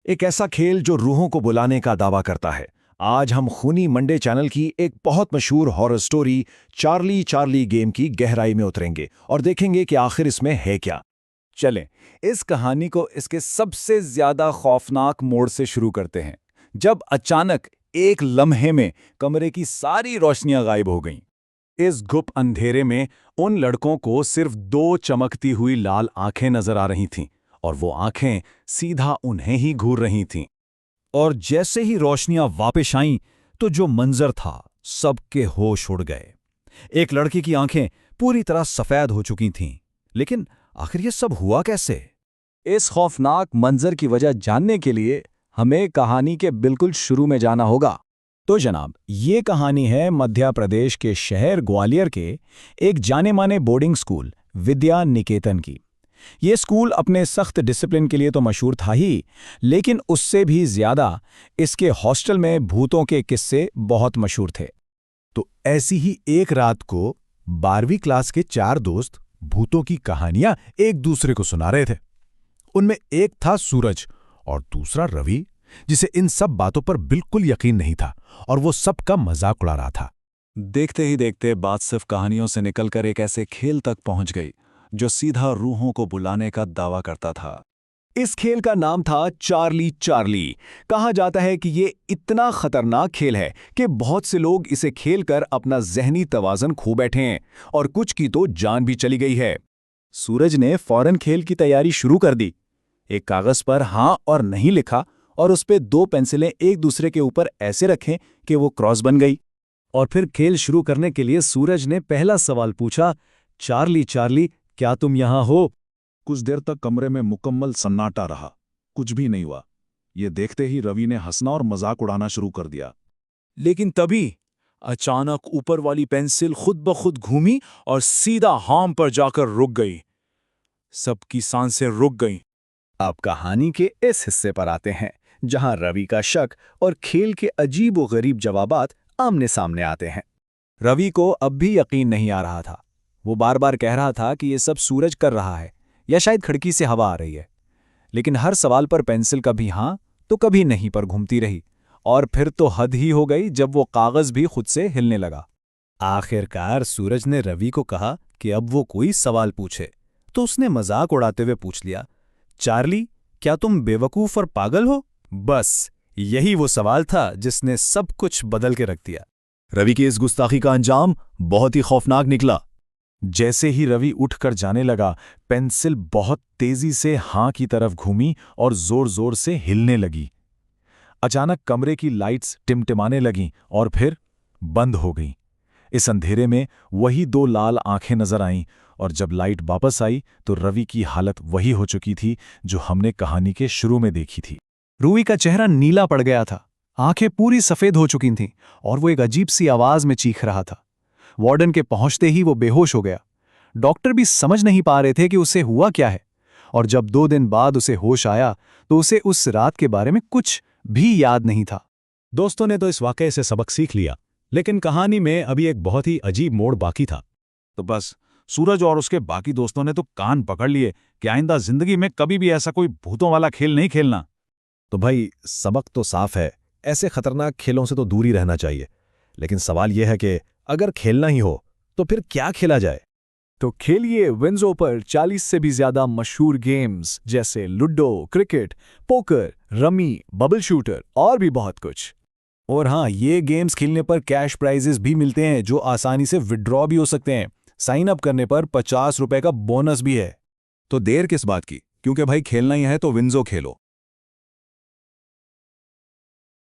एक ऐसा खेल जो रूहों को बुलाने का दावा करता है। आज हम खूनी मंडे चैनल की एक बहुत मशहूर horror story Charlie Charlie game की गहराई में उतरेंगे और देखेंगे कि आखिर इसमें है क्या। चलें, इस कहानी को इसके सबसे ज्यादा खौफनाक मोड़ से शुरू करते हैं, जब अचानक एक लम्हे में कमरे की सारी रोशनियां गायब हो गईं। इस गुप्त अंधेरे में उन लड़कों को सिर्फ दो चमकती हुई लाल आंखें नजर आ रही थीं, और वो आंखें सीधा उन्हें ही घूर रही थीं। और जैसे ही रोशनियां वापस आईं, तो जो मंजर था, सबके होश उड़ गए। एक लड़के की आंखें पूरी तरह सफेद हो चुकी थीं, लेकिन आखिर ये सब हुआ कैसे? इस खौफनाक मंजर की वजह जानने के लिए हमें कहानी के बिल्कुल शुरू में जाना होगा। तो जनाब, ये कहानी है मध्य प्रदेश के शहर ग्वालियर के एक जाने माने बोर्डिंग स्कूल विद्या निकेतन की। ये स्कूल अपने सख्त डिसिप्लिन के लिए तो मशहूर था ही, लेकिन उससे भी ज्यादा इसके हॉस्टल में भूतों के किस्से बहुत मशहूर थे। तो ऐसी ही एक रात को 12वीं क्लास के 4 दोस्त भूतों की कहानियां एक दूसरे को सुना रहे थे। उनमें एक था सूरज और दूसरा रवि, जिसे इन सब बातों पर बिल्कुल यकीन नहीं था और वो सबका मजाक उड़ा रहा था। देखते ही देखते बात सिर्फ कहानियों से निकलकर एक ऐसे खेल तक पहुंच गई जो सीधा रूहों को बुलाने का दावा करता था। इस खेल का नाम था चार्ली चार्ली। कहा जाता है कि ये इतना खतरनाक खेल है कि बहुत से लोग इसे खेलकर अपना जहनी तवाज़ुन खो बैठे हैं और कुछ की तो जान भी चली गई है। सूरज ने फौरन खेल की तैयारी शुरू कर दी। एक कागज पर हाँ और नहीं लिखा और उस पे 2 पेंसिलें एक दूसरे के ऊपर ऐसे रखें कि वो क्रॉस बन गई। और फिर खेल शुरू करने के लिए सूरज ने पहला सवाल पूछा, चार्ली चार्ली, क्या तुम यहां हो? कुछ देर तक कमरे में मुकम्मल सन्नाटा रहा। कुछ भी नहीं हुआ। ये देखते ही रवि ने हंसना और मजाक उड़ाना शुरू कर दिया। लेकिन तभी अचानक ऊपर वाली पेंसिल खुद ब खुद घूमी और सीधा हाम पर जाकर रुक गई। सबकी सांसें रुक गईं। अब कहानी के इस हिस्से पर आते हैं जहां रवि का शक और खेल के अजीब व गरीब जवाबात आमने सामने आते हैं। रवि को अब भी यकीन नहीं आ रहा था। वो बार बार कह रहा था कि ये सब सूरज कर रहा है या शायद खिड़की से हवा आ रही है, लेकिन हर सवाल पर पेंसिल कभी हां तो कभी नहीं पर घूमती रही। और फिर तो हद ही हो गई जब वो कागज भी खुद से हिलने लगा। आखिरकार सूरज ने रवि को कहा कि अब वो कोई सवाल पूछे, तो उसने मजाक उड़ाते हुए पूछ लिया, चार्ली, क्या तुम बेवकूफ और पागल हो? बस यही वो सवाल था जिसने सब कुछ बदल के रख दिया। रवि की इस गुस्ताखी का अंजाम बहुत ही खौफनाक निकला। जैसे ही रवि उठकर जाने लगा, पेंसिल बहुत तेजी से हां की तरफ घूमी और जोर जोर से हिलने लगी। अचानक कमरे की लाइट्स टिमटिमाने लगीं और फिर बंद हो गईं। इस अंधेरे में वही 2 लाल आंखें नजर आईं, और जब लाइट वापस आई तो रवि की हालत वही हो चुकी थी जो हमने कहानी के शुरू में देखी थी। रूही का चेहरा नीला पड़ गया था, आंखें पूरी सफेद हो चुकी थीं और वो एक अजीब सी आवाज में चीख रहा था। वार्डन के पहुंचते ही वो बेहोश हो गया। डॉक्टर भी समझ नहीं पा रहे थे कि उसे हुआ क्या है, और जब 2 दिन बाद उसे होश आया तो उसे उस रात के बारे में कुछ भी याद नहीं था। दोस्तों ने तो इस वाकये से सबक सीख लिया, लेकिन कहानी में अभी एक बहुत ही अजीब मोड़ बाकी था। तो बस सूरज और उसके बाकी दोस्तों ने तो कान पकड़ लिए कि आइंदा जिंदगी में कभी भी ऐसा कोई भूतों वाला खेल नहीं खेलना। तो भाई, सबक तो साफ है, ऐसे खतरनाक खेलों से तो दूर ही रहना चाहिए। लेकिन सवाल यह है कि अगर खेलना ही हो तो फिर क्या खेला जाए? तो खेलिए विंजो पर 40 से भी ज्यादा मशहूर गेम्स जैसे ludo, cricket, poker, rummy, bubble shooter और भी बहुत कुछ। और हाँ, ये गेम्स खेलने पर कैश प्राइजेस भी मिलते हैं जो आसानी से विड्रॉ भी हो सकते हैं। साइन अप करने पर 50 रुपए का बोनस भी है। तो देर किस बात की? क्योंकि भाई खेलना ही है तो विंजो खेलो।